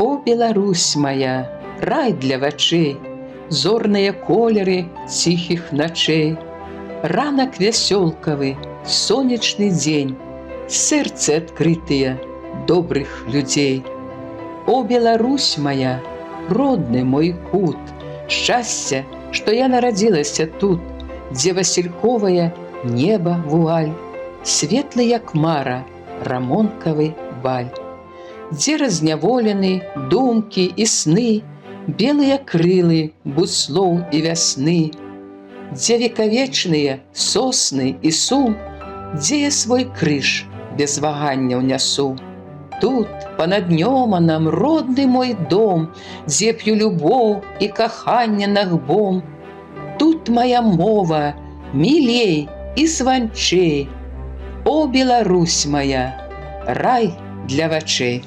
О, Беларусь моя, рай для вачэй, зорныя колеры ціхіх начэй, ранак вясёлкавы, сонечны дзень, сэрцы адкрытыя добрых людзей. О, Беларусь моя, родны мой кут, шчасце, што я нарадзілася тут, дзе васільковае неба вуаль, светлы як мара рамонкавы баль, дзе разняволены думкі і сны, белыя крылы буслоў і вясны, дзе векавечныя сосны і сум, дзе я свой крыж без вагання ўнясу. Тут, панад Днёманам, родны мой дом, дзе п'ю любоў і каханне нагбом. Тут моя мова мілей і званчэй. О, Беларусь моя, рай для вачэй.